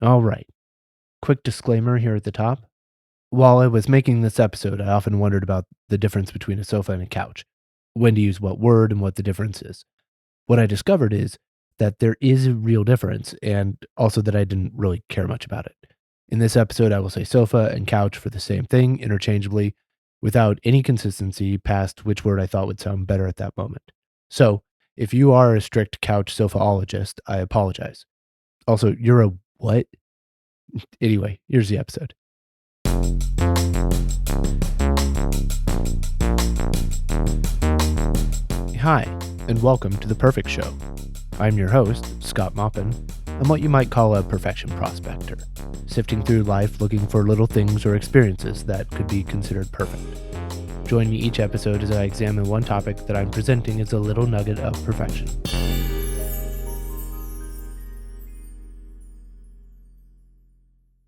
All right. Quick disclaimer here at the top. While I was making this episode, I often wondered about the difference between a sofa and a couch, when to use what word and what the difference is. What I discovered is that there is a real difference, and also that I didn't really care much about it. In this episode, I will say sofa and couch for the same thing interchangeably without any consistency past which word I thought would sound better at that moment. So, if you are a strict couch sofaologist, I apologize. Also, you're a what? Anyway, here's the episode. Hi, and welcome to The Perfect Show. I'm your host, Scott Moppin. I'm what you might call a perfection prospector, sifting through life looking for little things or experiences that could be considered perfect. Join me each episode as I examine one topic that I'm presenting as a little nugget of perfection.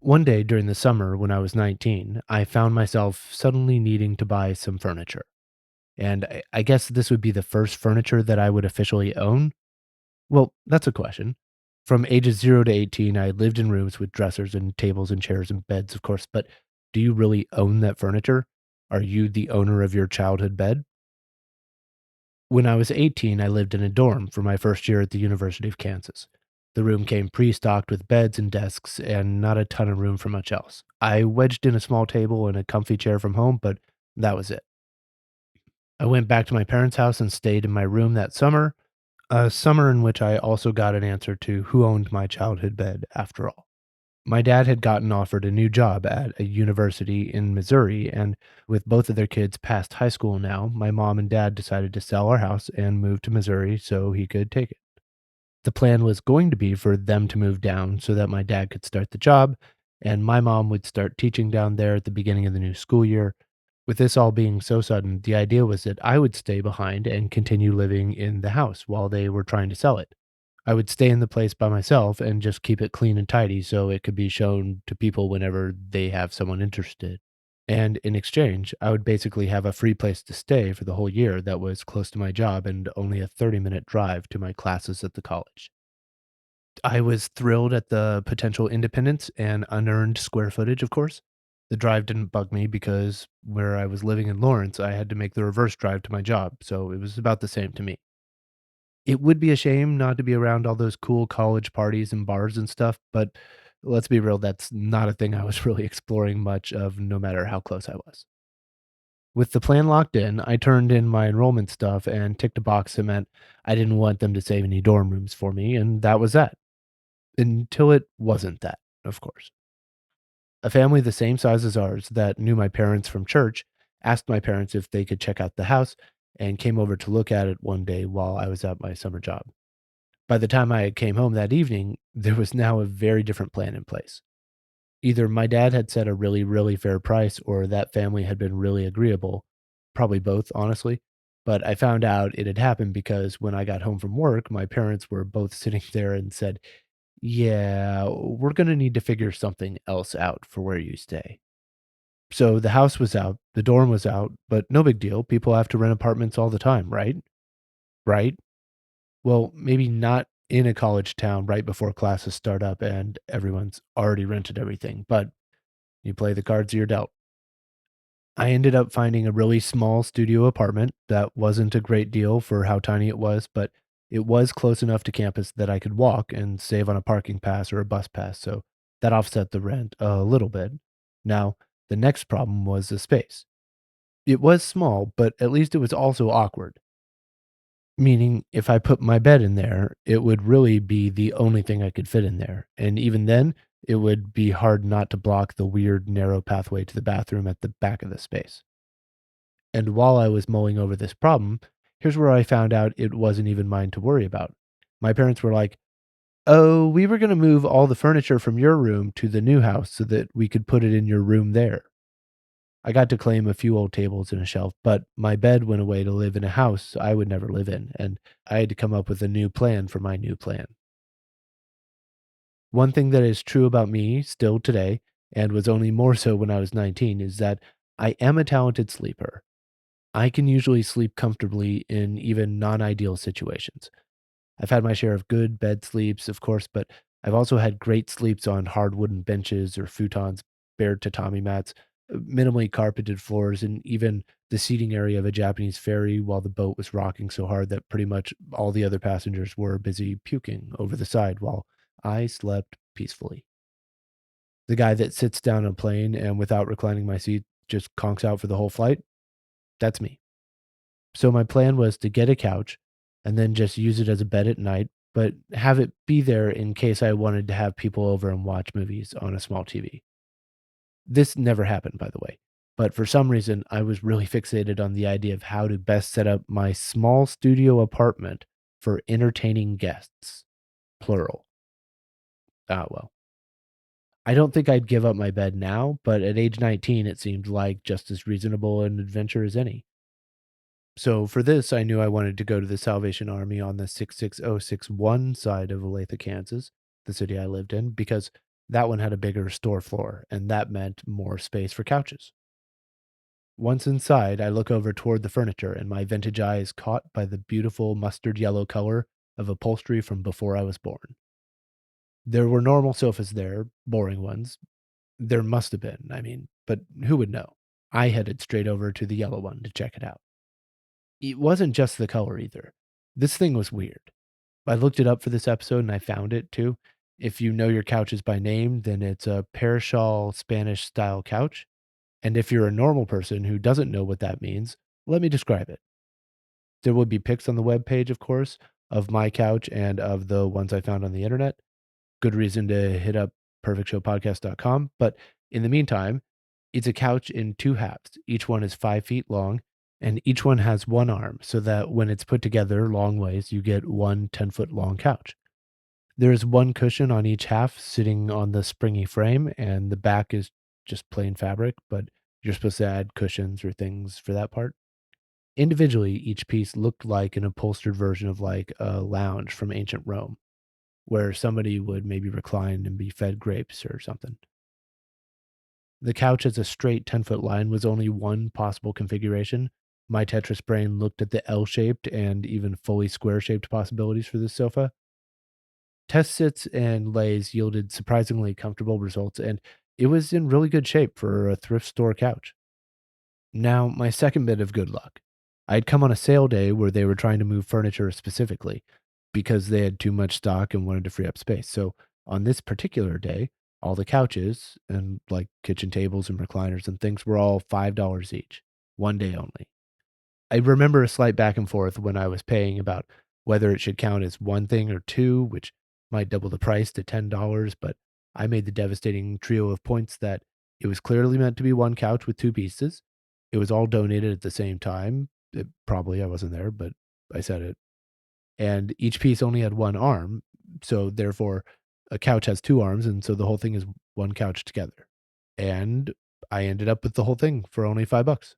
One day during the summer when I was 19, I found myself suddenly needing to buy some furniture. And I guess this would be the first furniture that I would officially own. Well, that's a question. From ages 0 to 18, I lived in rooms with dressers and tables and chairs and beds, of course, but do you really own that furniture? Are you the owner of your childhood bed? When I was 18, I lived in a dorm for my first year at the University of Kansas. The room came pre stocked with beds and desks and not a ton of room for much else. I wedged in a small table and a comfy chair from home, but that was it. I went back to my parents' house and stayed in my room that summer, a summer in which I also got an answer to who owned my childhood bed after all. My dad had gotten offered a new job at a university in Missouri, and with both of their kids past high school now, my mom and dad decided to sell our house and move to Missouri so he could take it. The plan was going to be for them to move down so that my dad could start the job, and my mom would start teaching down there at the beginning of the new school year. With this all being so sudden, the idea was that I would stay behind and continue living in the house while they were trying to sell it. I would stay in the place by myself and just keep it clean and tidy so it could be shown to people whenever they have someone interested. And in exchange, I would basically have a free place to stay for the whole year that was close to my job and only a 30-minute drive to my classes at the college. I was thrilled at the potential independence and unearned square footage, of course. The drive didn't bug me because where I was living in Lawrence, I had to make the reverse drive to my job, so it was about the same to me. It would be a shame not to be around all those cool college parties and bars and stuff, but let's be real, that's not a thing I was really exploring much of no matter how close I was. With the plan locked in, I turned in my enrollment stuff and ticked a box that meant I didn't want them to save any dorm rooms for me, and that was that. Until it wasn't that, of course. A family the same size as ours that knew my parents from church asked my parents if they could check out the house and came over to look at it one day while I was at my summer job. By the time I came home that evening, there was now a very different plan in place. Either my dad had set a really, really fair price or that family had been really agreeable. Probably both, honestly. But I found out it had happened because when I got home from work, my parents were both sitting there and said, "Yeah, we're going to need to figure something else out for where you stay." So the house was out, the dorm was out, but no big deal. People have to rent apartments all the time, right? Right? Well, maybe not in a college town right before classes start up and everyone's already rented everything, but you play the cards you're dealt. I ended up finding a really small studio apartment that wasn't a great deal for how tiny it was, but it was close enough to campus that I could walk and save on a parking pass or a bus pass, so that offset the rent a little bit. Now, the next problem was the space. It was small, but at least it was also awkward. Meaning, if I put my bed in there, it would really be the only thing I could fit in there, and even then, it would be hard not to block the weird narrow pathway to the bathroom at the back of the space. And while I was mulling over this problem, here's where I found out it wasn't even mine to worry about. My parents were like, "Oh, we were gonna move all the furniture from your room to the new house so that we could put it in your room there." I got to claim a few old tables and a shelf, but my bed went away to live in a house I would never live in, and I had to come up with a new plan for my new plan. One thing that is true about me still today, and was only more so when I was 19, is that I am a talented sleeper. I can usually sleep comfortably in even non ideal situations. I've had my share of good bed sleeps, of course, but I've also had great sleeps on hard wooden benches or futons, bare tatami mats, minimally carpeted floors, and even the seating area of a Japanese ferry while the boat was rocking so hard that pretty much all the other passengers were busy puking over the side while I slept peacefully. The guy that sits down on a plane and without reclining my seat just conks out for the whole flight, that's me. So my plan was to get a couch and then just use it as a bed at night, but have it be there in case I wanted to have people over and watch movies on a small TV. This never happened, by the way. But for some reason, I was really fixated on the idea of how to best set up my small studio apartment for entertaining guests, plural. Ah, well. I don't think I'd give up my bed now, but at age 19, it seemed like just as reasonable an adventure as any. So for this, I knew I wanted to go to the Salvation Army on the 66061 side of Olathe, Kansas, the city I lived in, because that one had a bigger store floor, and that meant more space for couches. Once inside, I look over toward the furniture, and my vintage eye is caught by the beautiful mustard yellow color of upholstery from before I was born. There were normal sofas there, boring ones. There must have been, I mean, but who would know? I headed straight over to the yellow one to check it out. It wasn't just the color either. This thing was weird. I looked it up for this episode and I found it too. If you know your couches by name, then it's a Pearshall Spanish style couch. And if you're a normal person who doesn't know what that means, let me describe it. There will be pics on the webpage, of course, of my couch and of the ones I found on the internet. Good reason to hit up perfectshowpodcast.com. But in the meantime, it's a couch in two halves. Each one is 5 feet long, and each one has one arm, so that when it's put together long ways, you get one 10-foot long couch. There is one cushion on each half sitting on the springy frame, and the back is just plain fabric, but you're supposed to add cushions or things for that part. Individually, each piece looked like an upholstered version of like a lounge from ancient Rome, where somebody would maybe recline and be fed grapes or something. The couch as a straight 10-foot line was only one possible configuration. My Tetris brain looked at the L-shaped and even fully square-shaped possibilities for this sofa. Test sits and lays yielded surprisingly comfortable results, and it was in really good shape for a thrift store couch. Now, my second bit of good luck. I'd come on a sale day where they were trying to move furniture specifically because they had too much stock and wanted to free up space. So, on this particular day, all the couches and like kitchen tables and recliners and things were all $5 each, one day only. I remember a slight back and forth when I was paying about whether it should count as one thing or two, which might double the price to $10, but I made the devastating trio of points that it was clearly meant to be one couch with two pieces. It was all donated at the same time. Probably I wasn't there, but I said it. And each piece only had one arm. So therefore, a couch has two arms. And so the whole thing is one couch together. And I ended up with the whole thing for only $5.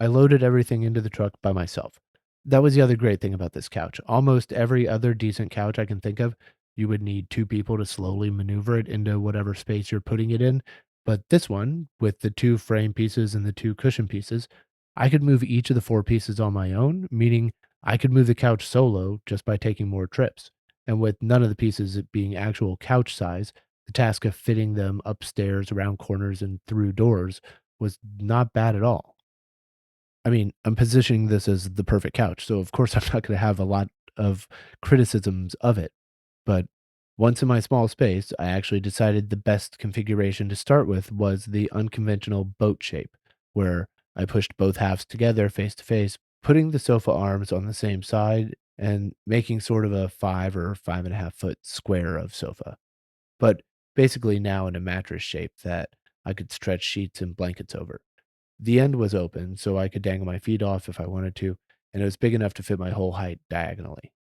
I loaded everything into the truck by myself. That was the other great thing about this couch. Almost every other decent couch I can think of, you would need two people to slowly maneuver it into whatever space you're putting it in. But this one, with the two frame pieces and the two cushion pieces, I could move each of the four pieces on my own, meaning I could move the couch solo just by taking more trips. And with none of the pieces being actual couch size, the task of fitting them upstairs, around corners, and through doors was not bad at all. I mean, I'm positioning this as the perfect couch, so of course I'm not gonna have a lot of criticisms of it, but once in my small space, I actually decided the best configuration to start with was the unconventional boat shape, where I pushed both halves together face to face, putting the sofa arms on the same side and making sort of a 5 or 5.5 foot square of sofa, but basically now in a mattress shape that I could stretch sheets and blankets over. The end was open, so I could dangle my feet off if I wanted to, and it was big enough to fit my whole height diagonally.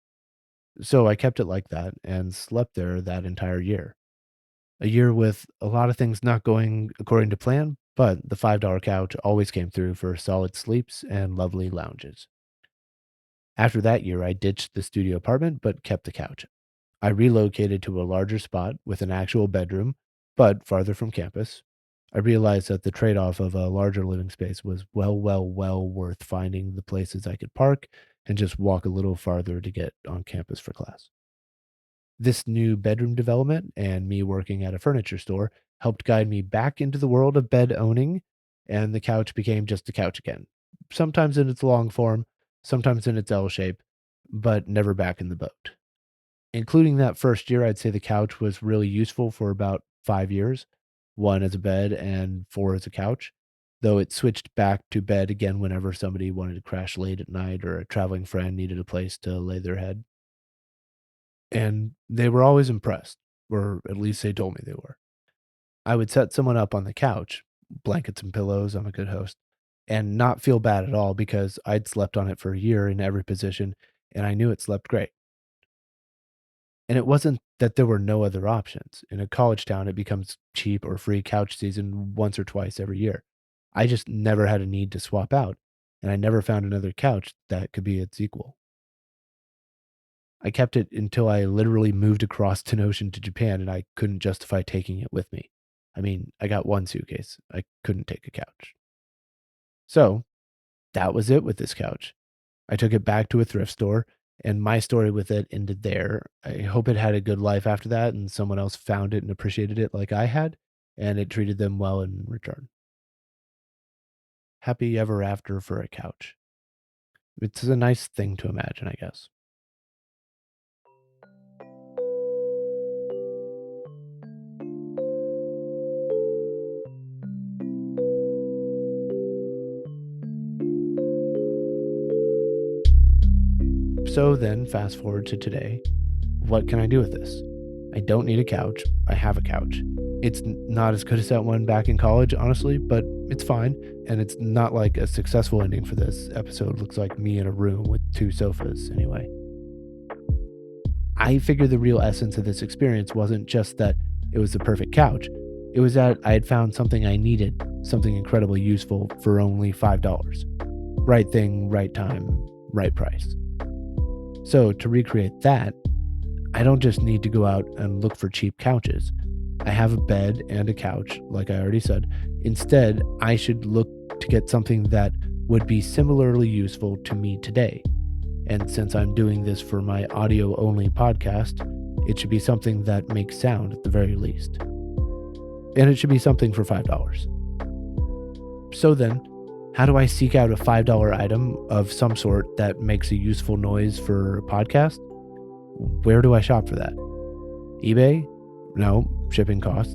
So I kept it like that and slept there that entire year. A year with a lot of things not going according to plan, but the $5 couch always came through for solid sleeps and lovely lounges. After that year, I ditched the studio apartment but kept the couch. I relocated to a larger spot with an actual bedroom, but farther from campus. I realized that the trade off of a larger living space was well worth finding the places I could park and just walk a little farther to get on campus for class. This new bedroom development and me working at a furniture store helped guide me back into the world of bed owning, and the couch became just a couch again. Sometimes in its long form, sometimes in its L shape, but never back in the boat. Including that first year, I'd say the couch was really useful for about 5 years, one as a bed and four as a couch, though it switched back to bed again whenever somebody wanted to crash late at night or a traveling friend needed a place to lay their head. And they were always impressed, or at least they told me they were. I would set someone up on the couch, blankets and pillows, I'm a good host, and not feel bad at all because I'd slept on it for a year in every position and I knew it slept great. And it wasn't that there were no other options. In a college town, it becomes cheap or free couch season once or twice every year. I just never had a need to swap out, and I never found another couch that could be its equal. I kept it until I literally moved across an ocean to Japan and I couldn't justify taking it with me. I mean, I got one suitcase. I couldn't take a couch. So that was it with this couch. I took it back to a thrift store, and my story with it ended there. I hope it had a good life after that, and someone else found it and appreciated it like I had, and it treated them well in return. Happy ever after for a couch. It's a nice thing to imagine, I guess. So then, fast forward to today. What can I do with this? I don't need a couch. I have a couch. It's not as good as that one back in college, honestly, but it's fine. And it's not like a successful ending for this episode. Looks like me in a room with two sofas, anyway. I figured the real essence of this experience wasn't just that it was the perfect couch, it was that I had found something I needed, something incredibly useful for only $5. Right thing, right time, right price. So, to recreate that, I don't just need to go out and look for cheap couches. I have a bed and a couch, like I already said. Instead, I should look to get something that would be similarly useful to me today. And since I'm doing this for my audio only podcast, it should be something that makes sound at the very least. And it should be something for $5. So then, how do I seek out a $5 item of some sort that makes a useful noise for a podcast? Where do I shop for that? eBay? No, shipping costs.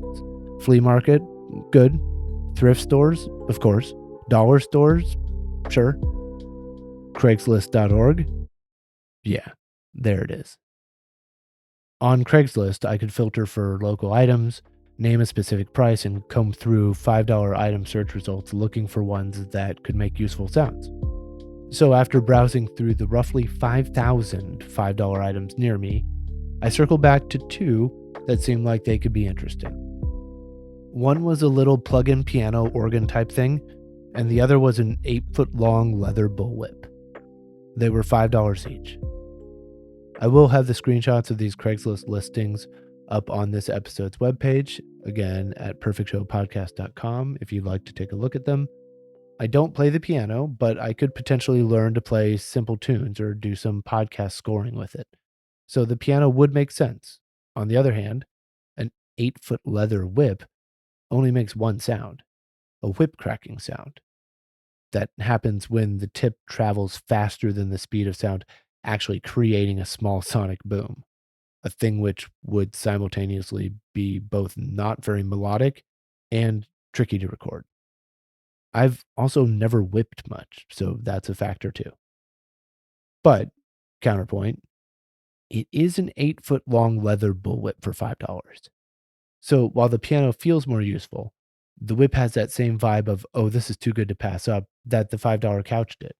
Flea market? Good. Thrift stores? Of course. Dollar stores? Sure. Craigslist.org? Yeah, there it is. On Craigslist, I could filter for local items, name a specific price, and comb through $5 item search results looking for ones that could make useful sounds. So after browsing through the roughly 5,000 $5 items near me, I circled back to two that seemed like they could be interesting. One was a little plug-in piano organ type thing, and the other was an 8-foot-long leather bullwhip. They were $5 each. I will have the screenshots of these Craigslist listings up on this episode's webpage, again at perfectshowpodcast.com if you'd like to take a look at them. I don't play the piano, but I could potentially learn to play simple tunes or do some podcast scoring with it. So the piano would make sense. On the other hand, an 8-foot leather whip only makes one sound, a whip cracking sound. That happens when the tip travels faster than the speed of sound, actually creating a small sonic boom, a thing which would simultaneously be both not very melodic and tricky to record. I've also never whipped much, so that's a factor too. But, counterpoint, it is an 8-foot long leather bullwhip for $5. So while the piano feels more useful, the whip has that same vibe of, oh, this is too good to pass up, that the $5 couch did.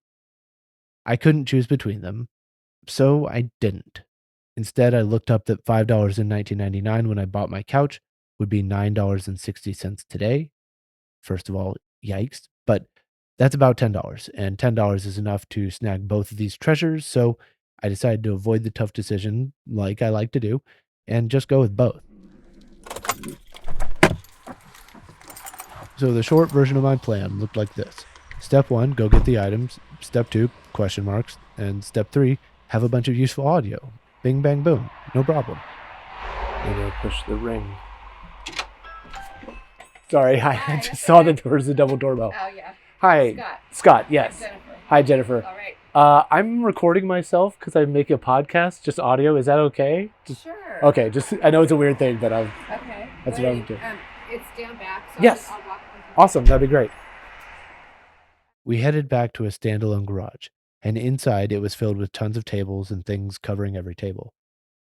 I couldn't choose between them, so I didn't. Instead, I looked up that $5 in 1999 when I bought my couch would be $9.60 today. First of all, yikes, but that's about $10, and $10 is enough to snag both of these treasures, so I decided to avoid the tough decision, like I like to do, and just go with both. So the short version of my plan looked like this. Step 1, go get the items. Step 2, question marks. And step 3, have a bunch of useful audio. Bing, bang, boom. No problem. Maybe I'll push the ring. Sorry, I just saw that there was a double doorbell. Oh, yeah. Hi. Scott, yes. Jennifer. Hi, Jennifer. All right. I'm recording myself because I'm making a podcast, just audio. Is that okay? Sure. Okay, I know it's a weird thing, but Okay. That's what I'm doing. It's down back, so yes. I'll walk. Awesome, that'd be great. We headed back to a standalone garage, and inside it was filled with tons of tables and things covering every table.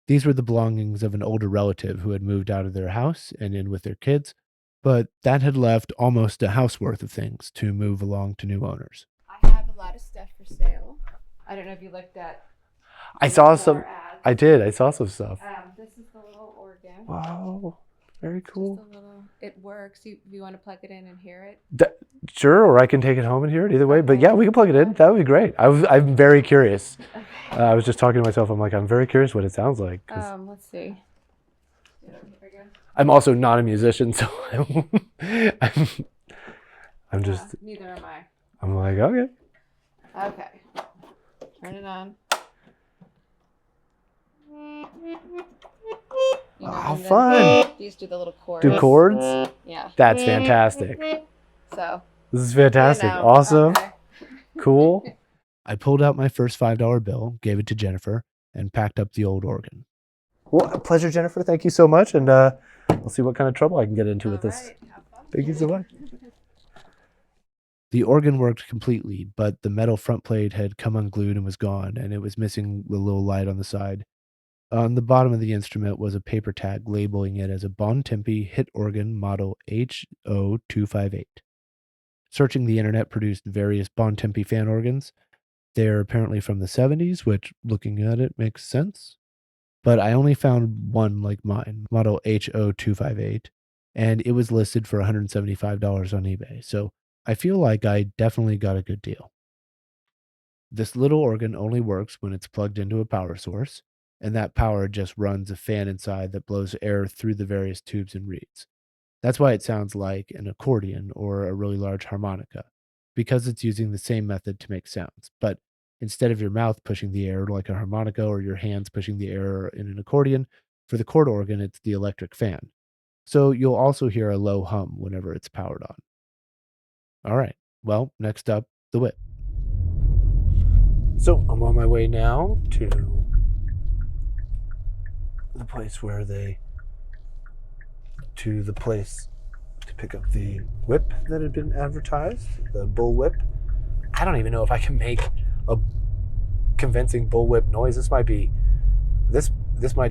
These were the belongings of an older relative who had moved out of their house and in with their kids, but that had left almost a house worth of things to move along to new owners. I have a lot of stuff for sale. I don't know if you looked at. I saw some. some. I did. I saw some stuff. This is the little organ. Wow, very cool. Just a little. It works. You want to plug it in and hear it? Sure, or I can take it home and hear it either way. But yeah, we can plug it in. That would be great. I'm very curious. Okay. I was just talking to myself. I'm like, I'm very curious what it sounds like. Let's see. Yeah, here we go. I'm also not a musician, so I'm just. Neither am I. I'm like, okay. Okay. Turn it on. How fun. These do the little chords. Do chords? Yeah. That's fantastic. So. This is fantastic. Awesome. Okay. Cool. I pulled out my first $5 bill, gave it to Jennifer, and packed up the old organ. Well, a pleasure, Jennifer. Thank you so much. And we'll see what kind of trouble I can get into with this. Have fun. Thank you so much. The organ worked completely, but the metal front plate had come unglued and was gone, and it was missing the little light on the side. On the bottom of the instrument was a paper tag labeling it as a Bontempi hit organ model HO258. Searching the internet produced various Bontempi fan organs. They are apparently from the 70s, which, looking at it, makes sense. But I only found one like mine, model HO258, and it was listed for $175 on eBay, so I feel like I definitely got a good deal. This little organ only works when it's plugged into a power source, and that power just runs a fan inside that blows air through the various tubes and reeds. That's why it sounds like an accordion or a really large harmonica, because it's using the same method to make sounds. But instead of your mouth pushing the air like a harmonica or your hands pushing the air in an accordion, for the chord organ, it's the electric fan. So you'll also hear a low hum whenever it's powered on. All right, well, next up, the whip. So I'm on my way now to the place to pick up the whip that had been advertised, the bull whip. I don't even know if I can make a convincing bull whip noise. This might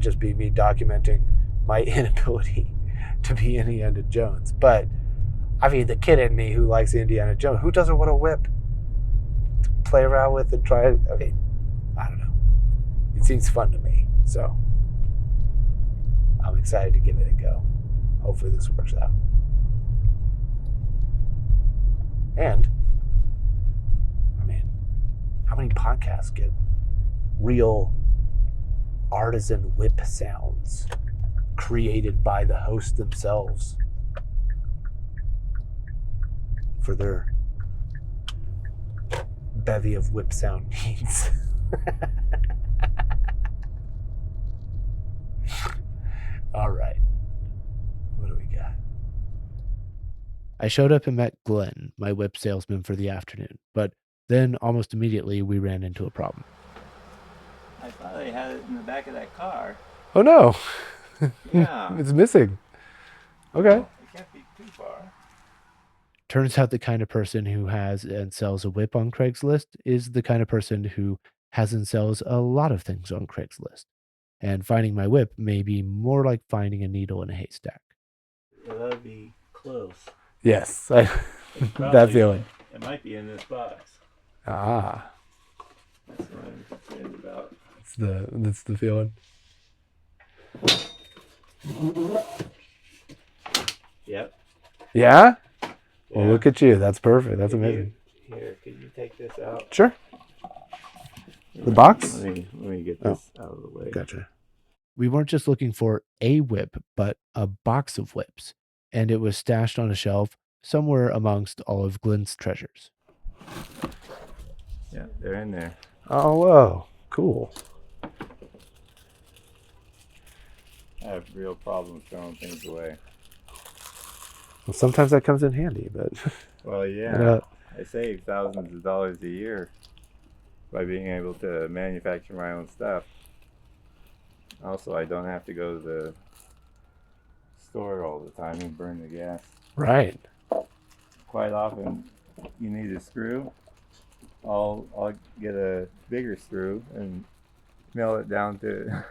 just be me documenting my inability to be Indiana Jones. But I mean, the kid in me who likes Indiana Jones, who doesn't want a whip to play around with and try it? I mean, I don't know. It seems fun to me, so I'm excited to give it a go. Hopefully this works out. And, I mean, how many podcasts get real artisan whip sounds created by the host themselves for their bevy of whip sound needs? All right. What do we got? I showed up and met Glenn, my whip salesman for the afternoon, but then almost immediately we ran into a problem. I thought they had it in the back of that car. Oh no. Yeah. It's missing. Okay. Well, it can't be too far. Turns out the kind of person who has and sells a whip on Craigslist is the kind of person who has and sells a lot of things on Craigslist. And finding my whip may be more like finding a needle in a haystack. Well, that would be close. Yes, That feeling. It might be in this box. Ah, That's what I'm concerned about. that's the feeling. Yep. Yeah? Well, Yeah. look at you. That's perfect. That's amazing. Here, could you take this out? Sure. The box? Let me get this out of the way. Gotcha. We weren't just looking for a whip, but a box of whips, and it was stashed on a shelf somewhere amongst all of Glenn's treasures. Yeah, they're in there. Oh, whoa. Cool. I have real problems throwing things away. Well, sometimes that comes in handy, but Well, yeah, I save thousands of dollars a year by being able to manufacture my own stuff. Also, I don't have to go to the store all the time and burn the gas. right. Quite often, you need a screw. I'll get a bigger screw and nail it down to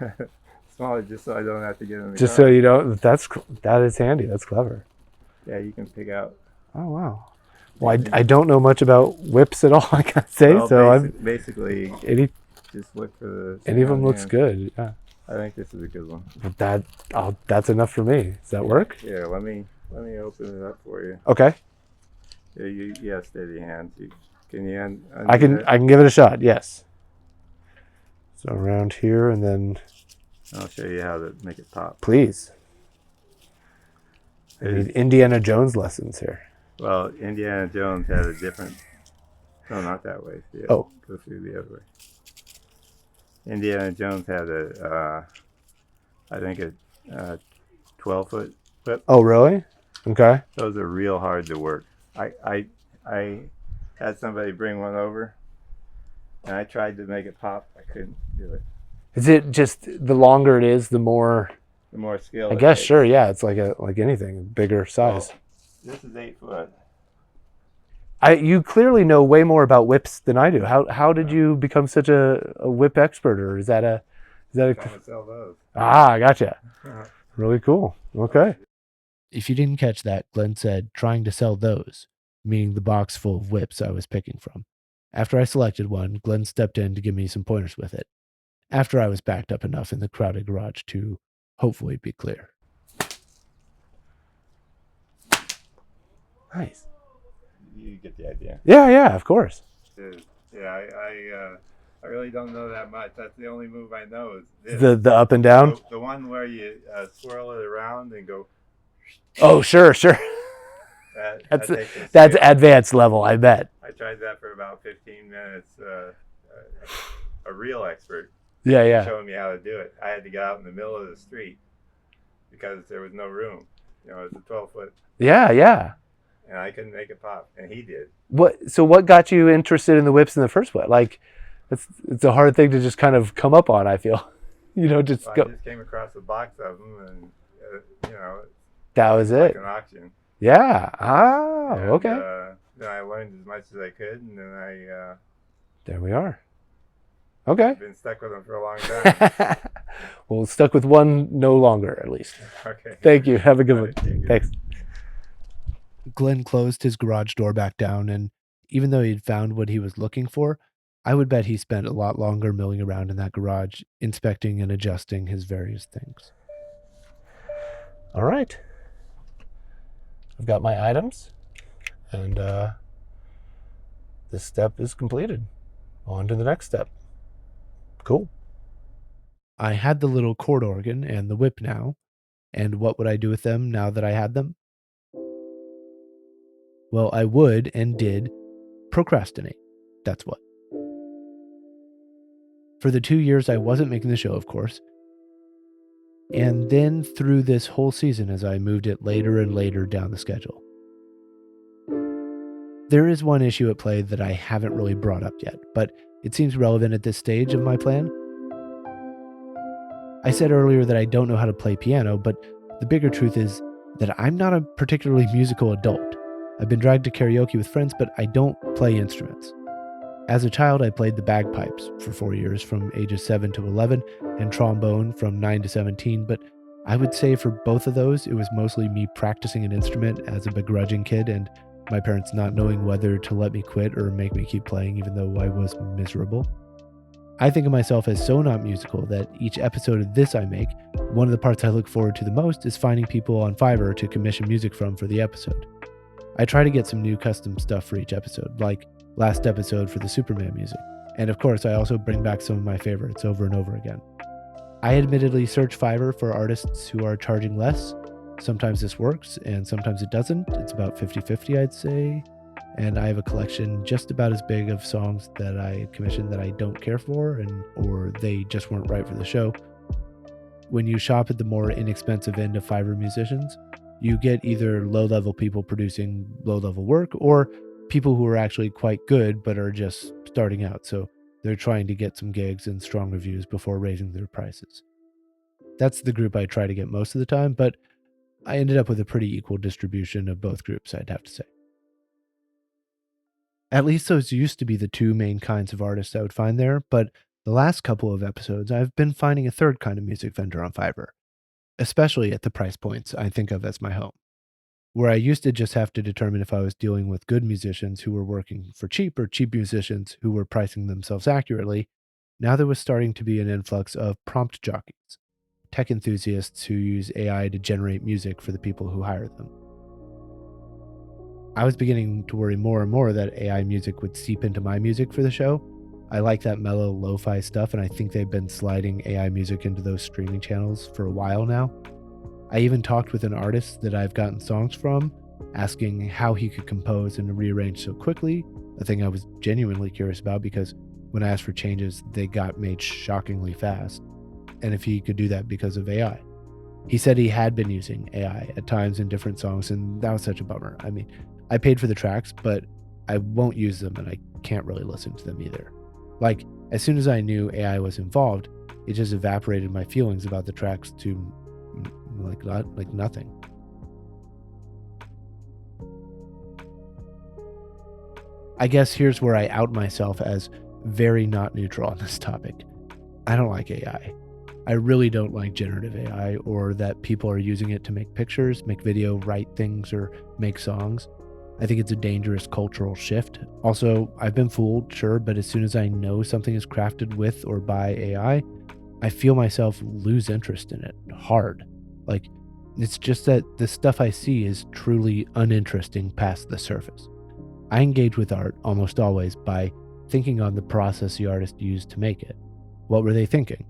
smaller, just so I don't have to get in the Just car. so you know, that is handy. That's clever. Yeah, you can pick out. Oh wow. Well, I don't know much about whips at all. I gotta say, Well, so basically any just look for the. any of them sound looks hand. good. Yeah. I think this is a good one. But that's enough for me. Does that work? Yeah, let me open it up for you. Okay. Yeah, steady hands. Can you undo I can it? I can give it a shot. Yes. So around here, and then I'll show you how to make it pop. please. I need Indiana Jones lessons here. Well, Indiana Jones had a different. No, not that way. Yeah, Oh. Go through the other way. Indiana Jones had I think a 12-foot whip. Oh, really? Okay. Those are real hard to work. I had somebody bring one over, and I tried to make it pop. I couldn't do it. Is it just the longer it is, the more? The more skill. I it guess takes. sure. Yeah, it's like anything, bigger size. Well, this is 8 foot. You clearly know way more about whips than I do. How did you become such a whip expert, or is that a Trying to sell those. Ah, gotcha. Really cool. Okay. If you didn't catch that, Glenn said trying to sell those, meaning the box full of whips I was picking from. After I selected one, Glenn stepped in to give me some pointers with it. After I was backed up enough in the crowded garage to hopefully be clear. Nice. You get the idea. Yeah, of course. Yeah, I really don't know that much. That's the only move I know is this. The up and down? The one where you swirl it around and go. Oh, sure. That's That's advanced level, I bet. I tried that for about 15 minutes. A real expert Yeah. showing me how to do it. I had to get out in the middle of the street because there was no room. You know, it's a 12-foot. Yeah. And I couldn't make it pop, and he did. What got you interested in the whips in the first place? Like, it's a hard thing to just kind of come up on, I feel. I just came across a box of them, and that was like it. an auction. Yeah. And, Okay. Then I learned as much as I could, and then There we are. Okay. I've been stuck with them for a long time. Well, stuck with one no longer, at least. Okay. Thank you. Have a good one. Good. Thanks. Glenn closed his garage door back down, and even though he'd found what he was looking for, I would bet he spent a lot longer milling around in that garage, inspecting and adjusting his various things. All right. I've got my items, and this step is completed. On to the next step. Cool. I had the little chord organ and the whip now, and what would I do with them now that I had them? Well, I would and did procrastinate. That's what. For the 2 years I wasn't making the show, of course. And then through this whole season as I moved it later and later down the schedule. There is one issue at play that I haven't really brought up yet, but it seems relevant at this stage of my plan. I said earlier that I don't know how to play piano, but the bigger truth is that I'm not a particularly musical adult. I've been dragged to karaoke with friends, but I don't play instruments. As a child, I played the bagpipes for 4 years, from ages 7 to 11, and trombone from 9 to 17, but I would say for both of those, it was mostly me practicing an instrument as a begrudging kid and my parents not knowing whether to let me quit or make me keep playing even though I was miserable. I think of myself as so not musical that each episode of this I make, one of the parts I look forward to the most is finding people on Fiverr to commission music from for the episode. I try to get some new custom stuff for each episode, like last episode for the Superman music. And of course, I also bring back some of my favorites over and over again. I admittedly search Fiverr for artists who are charging less. Sometimes this works, and sometimes it doesn't. It's about 50-50, I'd say. And I have a collection just about as big of songs that I commissioned that I don't care for, or they just weren't right for the show. when you shop at the more inexpensive end of Fiverr musicians, you get either low-level people producing low-level work or people who are actually quite good but are just starting out. So they're trying to get some gigs and strong reviews before raising their prices. That's the group I try to get most of the time, but I ended up with a pretty equal distribution of both groups, I'd have to say. At least those used to be the two main kinds of artists I would find there, but the last couple of episodes, I've been finding a third kind of music vendor on Fiverr, especially at the price points I think of as my home. Where I used to just have to determine if I was dealing with good musicians who were working for cheap or cheap musicians who were pricing themselves accurately, now there was starting to be an influx of prompt jockeys, tech enthusiasts who use AI to generate music for the people who hire them. I was beginning to worry more and more that AI music would seep into my music for the show. I like that mellow lo-fi stuff, and I think they've been sliding AI music into those streaming channels for a while now. I even talked with an artist that I've gotten songs from, asking how he could compose and rearrange so quickly, a thing I was genuinely curious about because when I asked for changes, they got made shockingly fast, and if he could do that because of AI. He said he had been using AI at times in different songs, and that was such a bummer. I mean, I paid for the tracks, but I won't use them, and I can't really listen to them either. Like, as soon as I knew AI was involved, it just evaporated my feelings about the tracks to like nothing. I guess here's where I out myself as very not neutral on this topic. I don't like AI. I really don't like generative AI or that people are using it to make pictures, make video, write things, or make songs. I think it's a dangerous cultural shift. Also, I've been fooled, sure, but as soon as I know something is crafted with or by AI, I feel myself lose interest in it hard. Like, it's just that the stuff I see is truly uninteresting past the surface. I engage with art almost always by thinking on the process the artist used to make it. What were they thinking?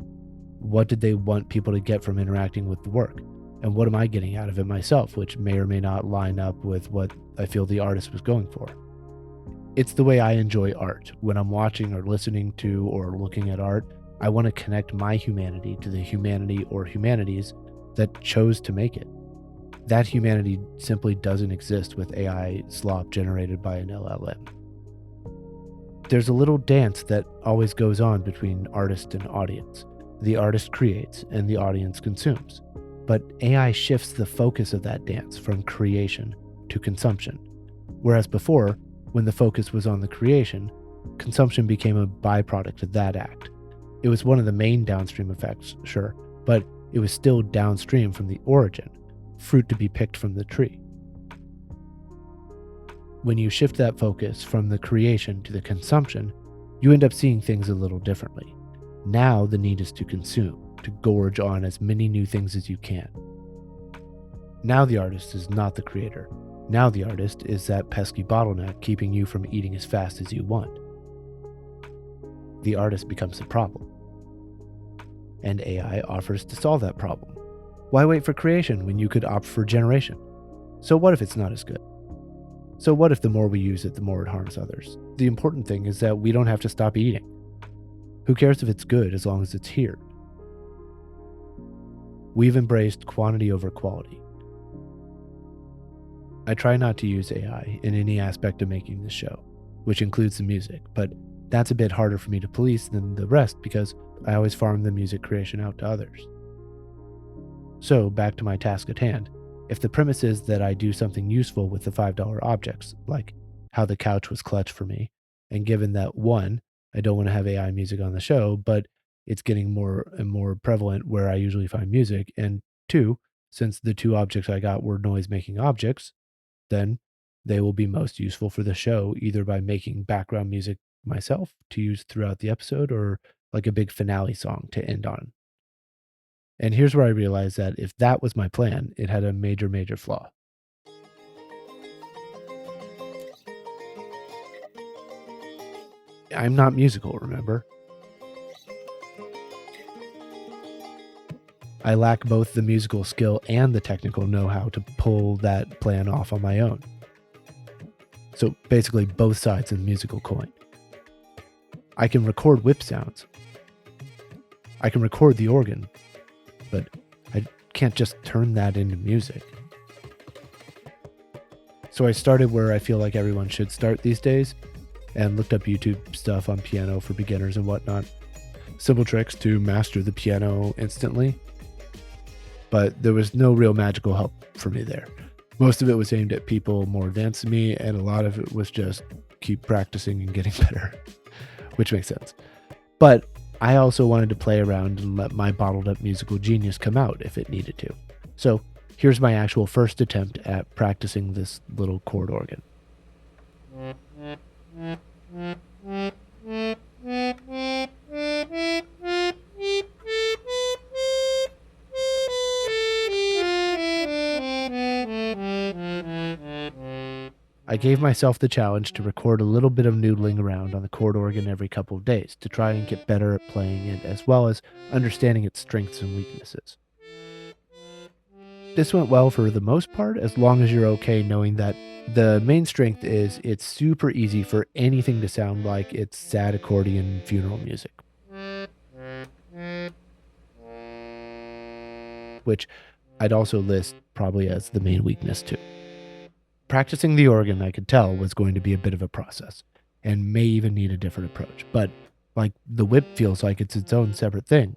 What did they want people to get from interacting with the work? And what am I getting out of it myself, which may or may not line up with what I feel the artist was going for? It's the way I enjoy art. When I'm watching or listening to or looking at art, I want to connect my humanity to the humanity or humanities that chose to make it. That humanity simply doesn't exist with AI slop generated by an LLM. There's a little dance that always goes on between artist and audience. The artist creates and the audience consumes. But AI shifts the focus of that dance from creation to consumption. Whereas before, when the focus was on the creation, consumption became a byproduct of that act. It was one of the main downstream effects, sure, but it was still downstream from the origin, fruit to be picked from the tree. When you shift that focus from the creation to the consumption, you end up seeing things a little differently. Now the need is to consume, to gorge on as many new things as you can. Now the artist is not the creator. Now the artist is that pesky bottleneck keeping you from eating as fast as you want. The artist becomes the problem. And AI offers to solve that problem. Why wait for creation when you could opt for generation? So what if it's not as good? So what if the more we use it, the more it harms others? The important thing is that we don't have to stop eating. Who cares if it's good as long as it's here? We've embraced quantity over quality. I try not to use AI in any aspect of making this show, which includes the music, but that's a bit harder for me to police than the rest because I always farm the music creation out to others. So, back to my task at hand. If the premise is that I do something useful with the $5 objects, like how the couch was clutch for me, and given that 1, I don't want to have AI music on the show, but it's getting more and more prevalent where I usually find music, and 2, since the 2 objects I got were noise-making objects, then they will be most useful for the show, either by making background music myself to use throughout the episode or like a big finale song to end on. And here's where I realized that if that was my plan, it had a major, major flaw. I'm not musical, remember? I lack both the musical skill and the technical know-how to pull that plan off on my own. So basically both sides of the musical coin. I can record whip sounds. I can record the organ. but I can't just turn that into music. So I started where I feel like everyone should start these days and looked up YouTube stuff on piano for beginners and whatnot. Simple tricks to master the piano instantly. But there was no real magical help for me there. Most of it was aimed at people more advanced than me, and a lot of it was just keep practicing and getting better, which makes sense. But I also wanted to play around and let my bottled up musical genius come out if it needed to. So here's my actual first attempt at practicing this little chord organ. I gave myself the challenge to record a little bit of noodling around on the chord organ every couple of days to try and get better at playing it as well as understanding its strengths and weaknesses. This went well for the most part, as long as you're okay knowing that the main strength is it's super easy for anything to sound like it's sad accordion funeral music. Which I'd also list probably as the main weakness too. Practicing the organ, I could tell, was going to be a bit of a process and may even need a different approach. But like the whip feels like it's its own separate thing.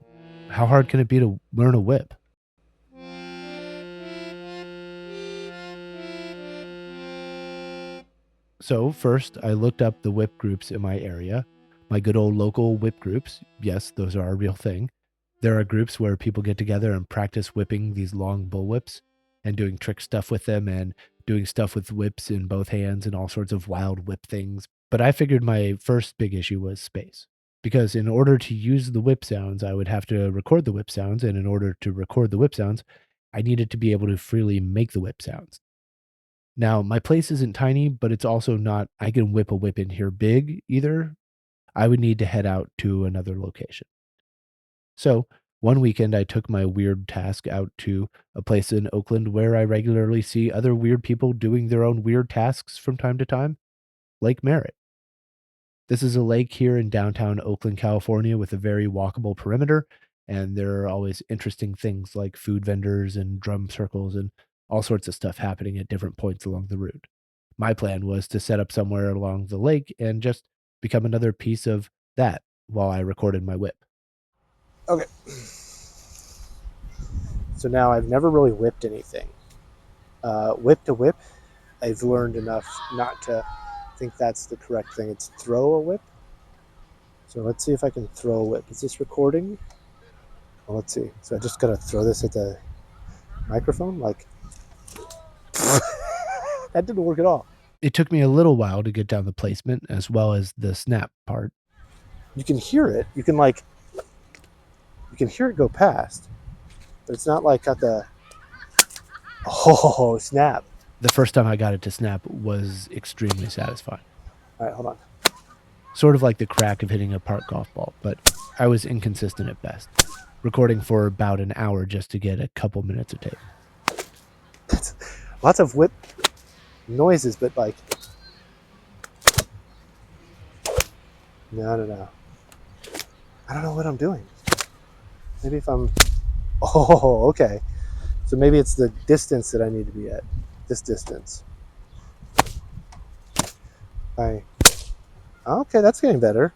How hard can it be to learn a whip? So first, I looked up the whip groups in my area. My good old local whip groups. Yes, those are a real thing. There are groups where people get together and practice whipping these long bull whips and doing trick stuff with them and doing stuff with whips in both hands and all sorts of wild whip things. But I figured my first big issue was space. Because in order to use the whip sounds, I would have to record the whip sounds. And in order to record the whip sounds, I needed to be able to freely make the whip sounds. Now, my place isn't tiny, but it's also not, I can whip a whip in here big either. I would need to head out to another location. So, one weekend I took my weird task out to a place in Oakland where I regularly see other weird people doing their own weird tasks from time to time, Lake Merritt. This is a lake here in downtown Oakland, California, with a very walkable perimeter, and there are always interesting things like food vendors and drum circles and all sorts of stuff happening at different points along the route. My plan was to set up somewhere along the lake and just become another piece of that while I recorded my whip. Okay. So now I've never really whipped anything. Whip to whip, I've learned enough not to think that's the correct thing. It's throw a whip. So let's see if I can throw a whip. Is this recording? Well, let's see. So I just gotta throw this at the microphone, like that didn't work at all. It took me a little while to get down the placement as well as the snap part. You can hear it. You can hear it go past, but it's not like got the snap. The first time I got it to snap was extremely satisfying. All right, hold on. Sort of like the crack of hitting a park golf ball, but I was inconsistent at best, recording for about an hour just to get a couple minutes of tape. That's lots of whip noises, but like, no. I don't know what I'm doing. Maybe if I'm, okay. So maybe it's the distance that I need to be at. This distance. Okay, that's getting better.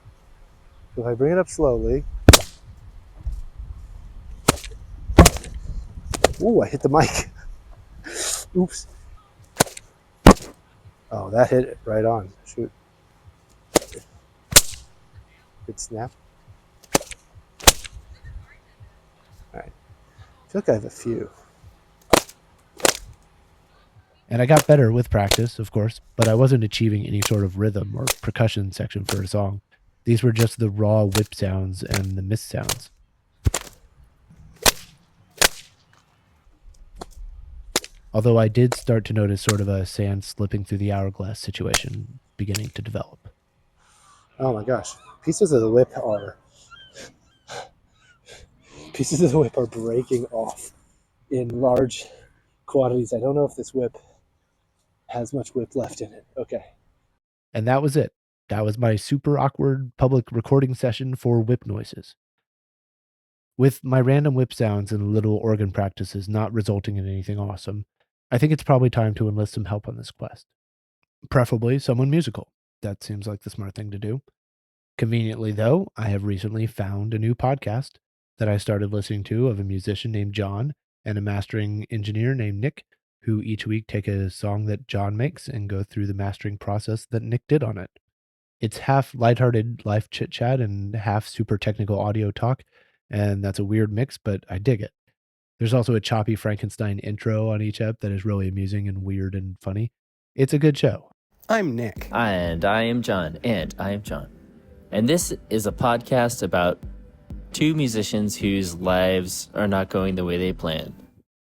So if I bring it up slowly. Ooh, I hit the mic. Oops. Oh, that hit it right on. Shoot. Good snap. All right. I feel like I have a few. And I got better with practice, of course, but I wasn't achieving any sort of rhythm or percussion section for a song. These were just the raw whip sounds and the miss sounds. Although I did start to notice sort of a sand slipping through the hourglass situation beginning to develop. Oh my gosh. Pieces of the whip are breaking off in large quantities. I don't know if this whip has much whip left in it. Okay. And that was it. That was my super awkward public recording session for whip noises. With my random whip sounds and little organ practices not resulting in anything awesome, I think it's probably time to enlist some help on this quest. Preferably someone musical. That seems like the smart thing to do. Conveniently, though, I have recently found a new podcast that I started listening to of a musician named John and a mastering engineer named Nick, who each week take a song that John makes and go through the mastering process that Nick did on it. It's half lighthearted life chit chat and half super technical audio talk, and that's a weird mix, but I dig it. There's also a choppy Frankenstein intro on each ep that is really amusing and weird and funny. It's a good show. I'm Nick. And I am John. And I am John. And this is a podcast about two musicians whose lives are not going the way they planned.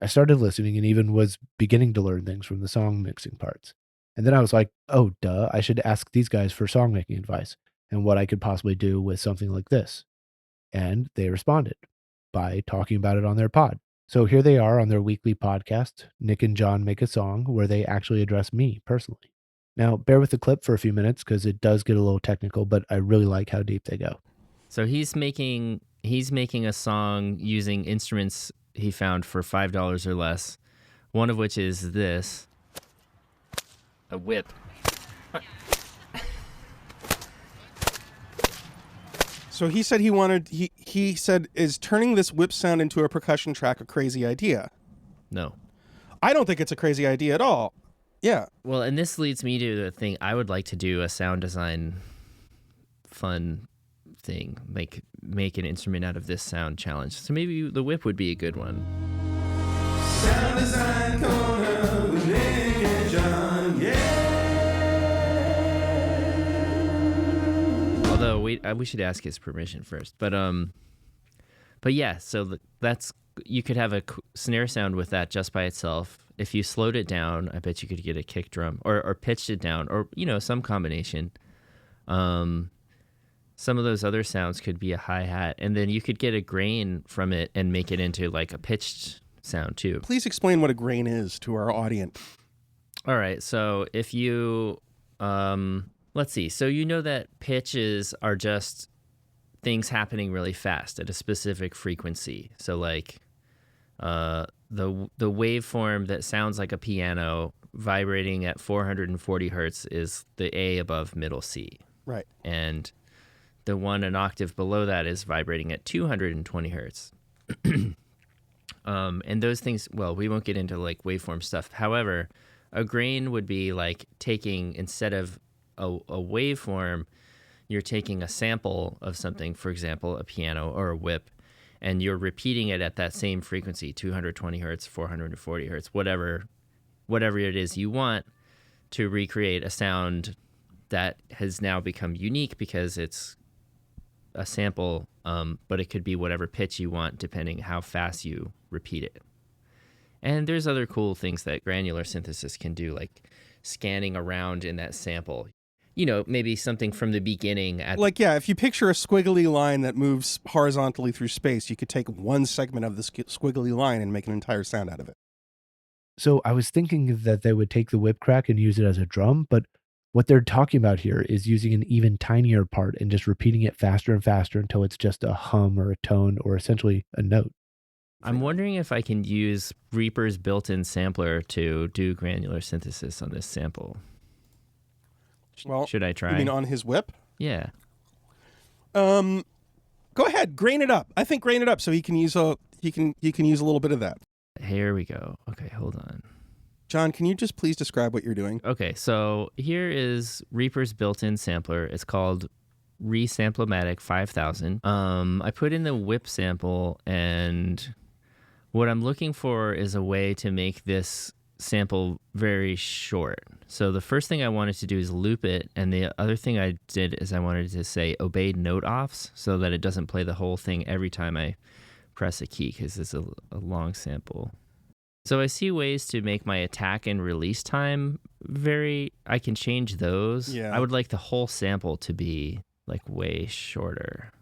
I started listening and even was beginning to learn things from the song mixing parts. And then I was like, oh, duh, I should ask these guys for song making advice and what I could possibly do with something like this. And they responded by talking about it on their pod. So here they are on their weekly podcast, Nick and John Make a Song, where they actually address me personally. Now, bear with the clip for a few minutes because it does get a little technical, but I really like how deep they go. So he's making a song using instruments he found for $5 or less, one of which is this, a whip. So he said he said, is turning this whip sound into a percussion track a crazy idea? No. I don't think it's a crazy idea at all. Yeah. Well, and this leads me to the thing. I would like to do a sound design fun thing, make an instrument out of this sound challenge. So maybe the whip would be a good one. Sound design corner with Nick and John, yeah. Although we should ask his permission first. But yeah. So you could have a snare sound with that just by itself. If you slowed it down, I bet you could get a kick drum or pitched it down or, some combination. Some of those other sounds could be a hi-hat, and then you could get a grain from it and make it into like a pitched sound too. Please explain what a grain is to our audience. All right. So if you, let's see. So that pitches are just things happening really fast at a specific frequency. So like, the waveform that sounds like a piano vibrating at 440 hertz is the A above middle C. Right. And the one an octave below that is vibrating at 220 hertz. And those things, well, we won't get into like waveform stuff. However, a grain would be like taking, instead of a waveform, you're taking a sample of something, for example, a piano or a whip, and you're repeating it at that same frequency, 220 hertz, 440 hertz, whatever it is you want, to recreate a sound that has now become unique because it's a sample, but it could be whatever pitch you want depending how fast you repeat it. And there's other cool things that granular synthesis can do, like scanning around in that sample. Maybe something from the beginning. If you picture a squiggly line that moves horizontally through space, you could take one segment of the squiggly line and make an entire sound out of it. So I was thinking that they would take the whip crack and use it as a drum, but what they're talking about here is using an even tinier part and just repeating it faster and faster until it's just a hum or a tone or essentially a note. I'm wondering if I can use Reaper's built-in sampler to do granular synthesis on this sample. Well, should I try? You mean on his whip? Yeah. Go ahead, grain it up. I think grain it up so he can use a little bit of that. Here we go. Okay, hold on. John, can you just please describe what you're doing? Okay, so here is Reaper's built-in sampler. It's called Resamplematic 5000. I put in the whip sample, and what I'm looking for is a way to make this sample very short. So the first thing I wanted to do is loop it, and the other thing I did is I wanted to say obey note offs so that it doesn't play the whole thing every time I press a key, because it's a long sample. So I see ways to make my attack and release time I can change those. Yeah. I would like the whole sample to be like way shorter.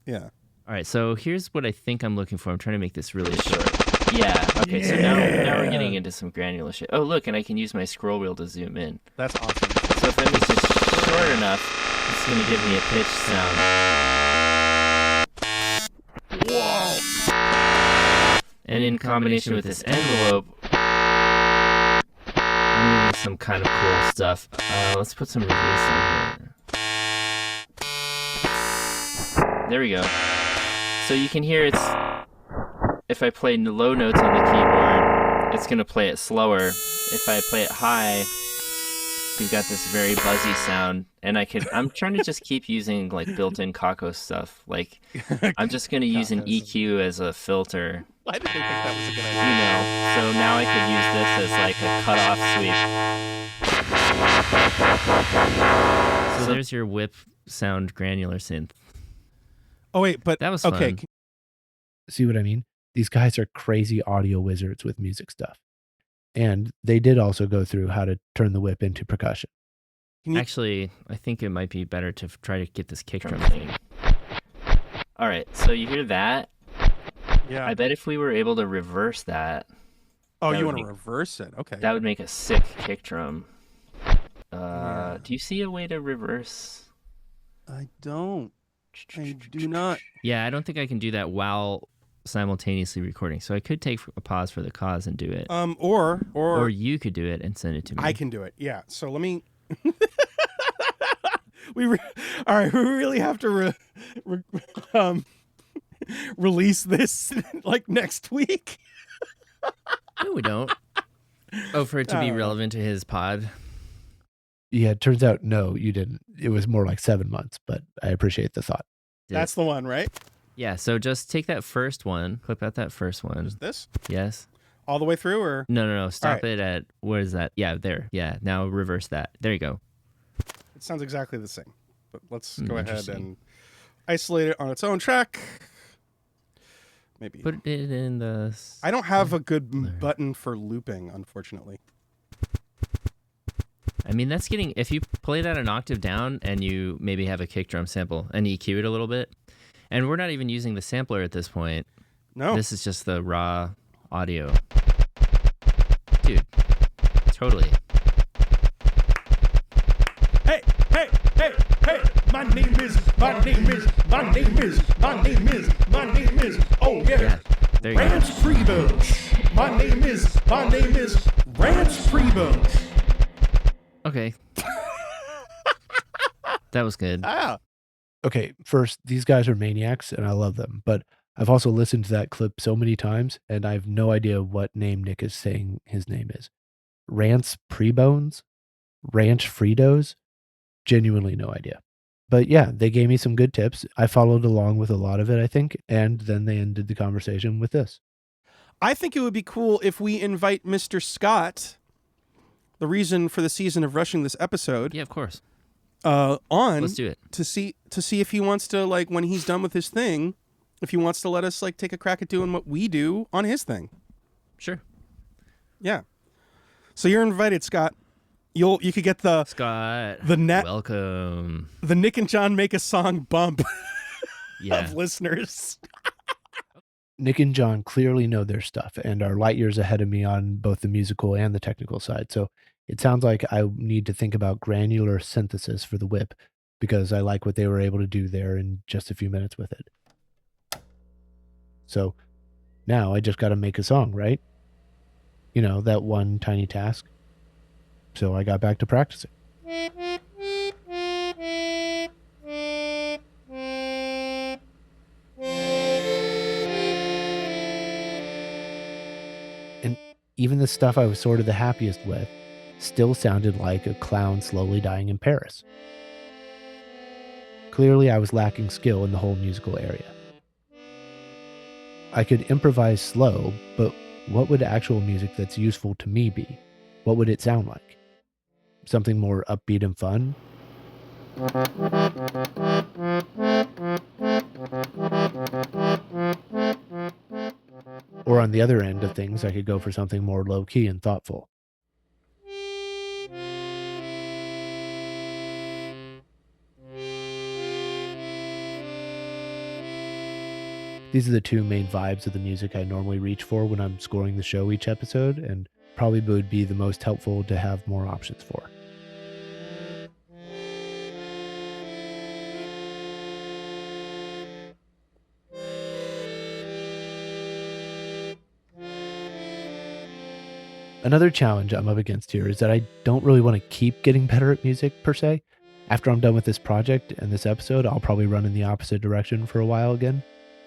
Yeah. All right, so here's what I think I'm looking for. I'm trying to make this really short. Yeah. Okay, so now we're getting into some granular shit. Oh, look, and I can use my scroll wheel to zoom in. That's awesome. So if it was just short enough, it's going to give me a pitch sound. Whoa! And in combination with this envelope, I'm doing some kind of cool stuff. Let's put some release on here. There we go. So you can hear it's, if I play low notes on the keyboard, it's going to play it slower. If I play it high, you've got this very buzzy sound. And I'm trying to just keep using like built-in Kakko stuff. Like, I'm just going to use an EQ as a filter. Why did they think that was a good You idea? know, so now I could use this as like a cutoff sweep. So there's your whip sound granular synth. Oh wait, but That was okay. fun. See what I mean? These guys are crazy audio wizards with music stuff. And they did also go through how to turn the whip into percussion. Actually, I think it might be better to try to get this kick drum thing. All right, so you hear that? Yeah. I bet if we were able to reverse that, Oh, that you would want to make- reverse it? Okay. that would make a sick kick drum. Yeah. Do you see a way to reverse? I don't. I do not. Yeah, I don't think I can do that while simultaneously recording. So I could take a pause for the cause and do it. Or You could do it and send it to me. I can do it. Yeah. So let me. All right. We really have to release this like next week. No, we don't. Oh, for it to be relevant to his pod. Yeah, it turns out, no, you didn't. It was more like 7 months, but I appreciate the thought. That's the one, right? Yeah, so just take that first one, clip out that first one. Just this Yes. all the way through, or No. Stop right. it at, what is that? Yeah, there. Yeah, now reverse that. There you go. it sounds exactly the same. But let's go ahead Interesting. and isolate it on its own track. Maybe. Put it in the... I don't have a good button for looping, unfortunately. I mean, that's getting... If you play that an octave down and you maybe have a kick drum sample and EQ it a little bit, and we're not even using the sampler at this point. No. This is just the raw audio. Dude, totally. Hey, my name is, oh Yeah, there you go. Rance Freebird. My name is Rance Freebird. Okay. That was good. Okay, first, these guys are maniacs and I love them, but I've also listened to that clip so many times and I have no idea what name Nick is saying his name is. Rance Prebones? Ranch Fritos? Genuinely no idea. But yeah, they gave me some good tips. I followed along with a lot of it, I think, and then they ended the conversation with this. I think it would be cool if we invite Mr. Scott, the reason for the season of rushing this episode, Yeah, of course. on Let's do it. to see if he wants to, like, when he's done with his thing, if he wants to let us like take a crack at doing what we do on his thing. Sure. Yeah. So you're invited, Scott. You could get the Scott, welcome. the Nick and John make a song bump Yeah. of listeners. Nick and John clearly know their stuff and are light years ahead of me on both the musical and the technical side. So it sounds like I need to think about granular synthesis for the whip because I like what they were able to do there in just a few minutes with it. So now I just got to make a song, right? You know, that one tiny task. So I got back to practicing. And even the stuff I was sort of the happiest with still sounded like a clown slowly dying in Paris. Clearly, I was lacking skill in the whole musical area. I could improvise slow, but what would actual music that's useful to me be? What would it sound like? Something more upbeat and fun? Or on the other end of things, I could go for something more low-key and thoughtful. These are the two main vibes of the music I normally reach for when I'm scoring the show each episode, and probably would be the most helpful to have more options for. Another challenge I'm up against here is that I don't really want to keep getting better at music per se. After I'm done with this project and this episode, I'll probably run in the opposite direction for a while again.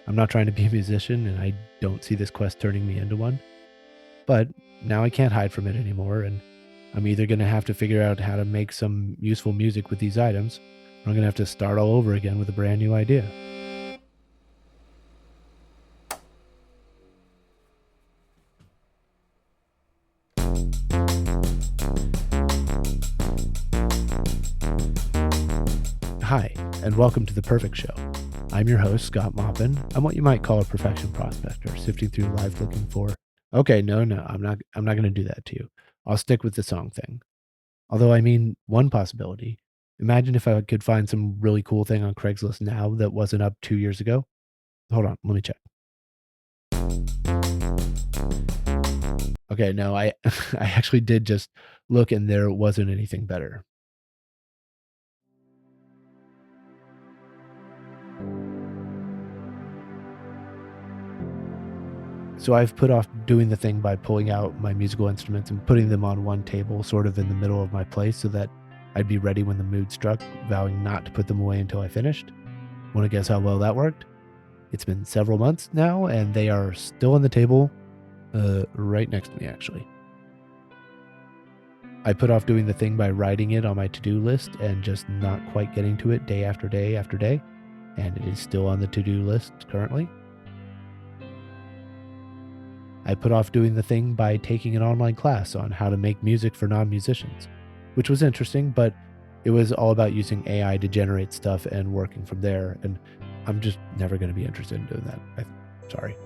I'm not trying to be a musician, and I don't see this quest turning me into one. But now I can't hide from it anymore, and I'm either going to have to figure out how to make some useful music with these items, or I'm going to have to start all over again with a brand new idea. Hi, and welcome to The Perfect Show. I'm your host, Scott Maupin. I'm what you might call a perfection prospector, sifting through life looking for... Okay, no, I'm not going to do that to you. I'll stick with the song thing. Although, I mean, one possibility. Imagine if I could find some really cool thing on Craigslist now that wasn't up 2 years ago. Hold on, let me check. Okay, no, I actually did just look and there wasn't anything better. So I've put off doing the thing by pulling out my musical instruments and putting them on one table sort of in the middle of my place so that I'd be ready when the mood struck, vowing not to put them away until I finished. Want to guess how well that worked? It's been several months now and they are still on the table right next to me actually. I put off doing the thing by writing it on my to-do list and just not quite getting to it day after day after day, and it is still on the to-do list currently. I put off doing the thing by taking an online class on how to make music for non-musicians, which was interesting, but it was all about using AI to generate stuff and working from there, and I'm just never going to be interested in doing that. Sorry.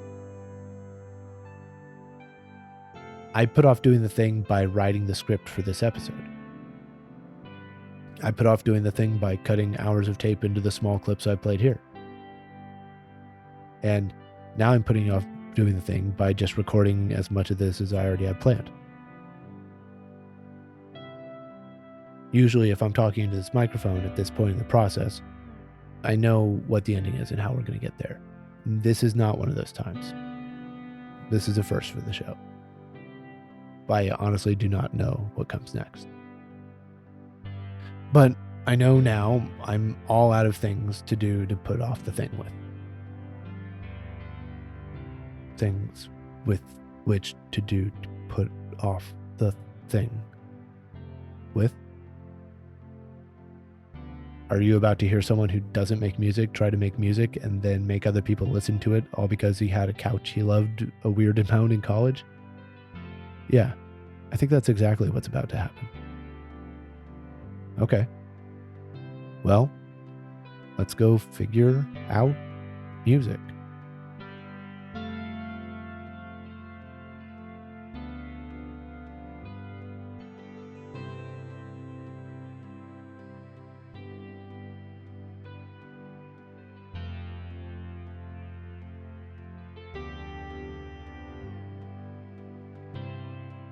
I put off doing the thing by writing the script for this episode. I put off doing the thing by cutting hours of tape into the small clips I played here. And now I'm putting off doing the thing by just recording as much of this as I already had planned. Usually if I'm talking into this microphone at this point in the process, I know what the ending is and how we're going to get there. This is not one of those times. This is a first for the show. I honestly do not know what comes next. But I know now I'm all out of things to do to put off the thing with. Things with which to do to put off the thing with. Are you about to hear someone who doesn't make music try to make music and then make other people listen to it all because he had a couch he loved a weird amount in college? Yeah, I think that's exactly what's about to happen. Okay. Well, let's go figure out music.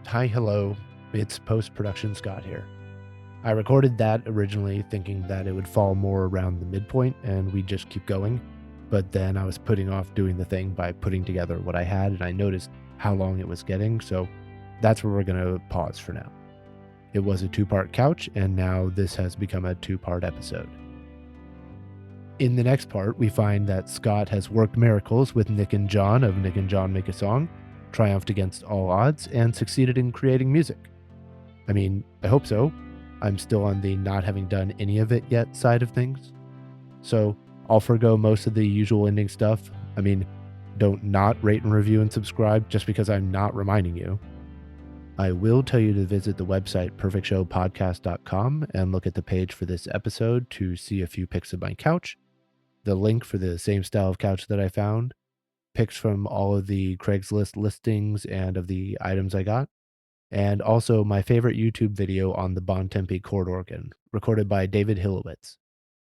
Hi, hello, it's post-production Scott here. I recorded that originally thinking that it would fall more around the midpoint and we'd just keep going, but then I was putting off doing the thing by putting together what I had and I noticed how long it was getting, so that's where we're going to pause for now. It was a 2-part couch and now this has become a 2-part episode. In the next part, we find that Scott has worked miracles with Nick and John of Nick and John Make a Song, triumphed against all odds, and succeeded in creating music. I mean, I hope so. I'm still on the not having done any of it yet side of things. So I'll forgo most of the usual ending stuff. I mean, don't not rate and review and subscribe just because I'm not reminding you. I will tell you to visit the website perfectshowpodcast.com and look at the page for this episode to see a few pics of my couch, the link for the same style of couch that I found, pics from all of the Craigslist listings and of the items I got, and also my favorite YouTube video on the Bontempi chord organ, recorded by David Hillowitz.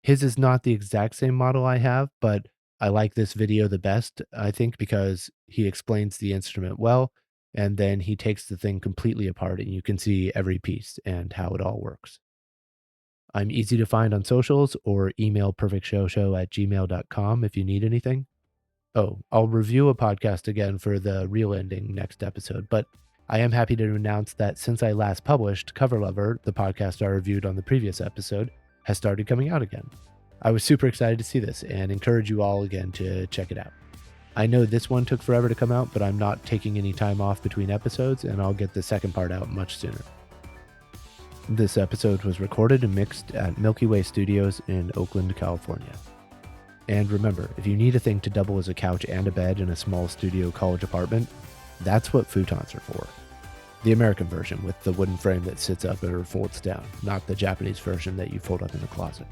His is not the exact same model I have, but I like this video the best, I think, because he explains the instrument well, and then he takes the thing completely apart and you can see every piece and how it all works. I'm easy to find on socials or email perfectshowshow@gmail.com if you need anything. Oh, I'll review a podcast again for the real ending next episode, but I am happy to announce that since I last published, Cover Lover, the podcast I reviewed on the previous episode, has started coming out again. I was super excited to see this and encourage you all again to check it out. I know this one took forever to come out, but I'm not taking any time off between episodes, and I'll get the second part out much sooner. This episode was recorded and mixed at Milky Way Studios in Oakland, California. And remember, if you need a thing to double as a couch and a bed in a small studio college apartment, that's what futons are for. The American version with the wooden frame that sits up or folds down, not the Japanese version that you fold up in the closet.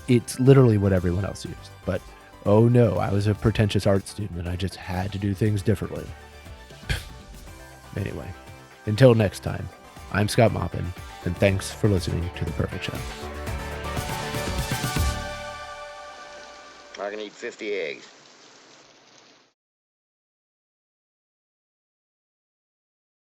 It's literally what everyone else used, but oh no, I was a pretentious art student and I just had to do things differently. Anyway, until next time, I'm Scott Maupin, and thanks for listening to The Perfect Show. I can eat 50 eggs.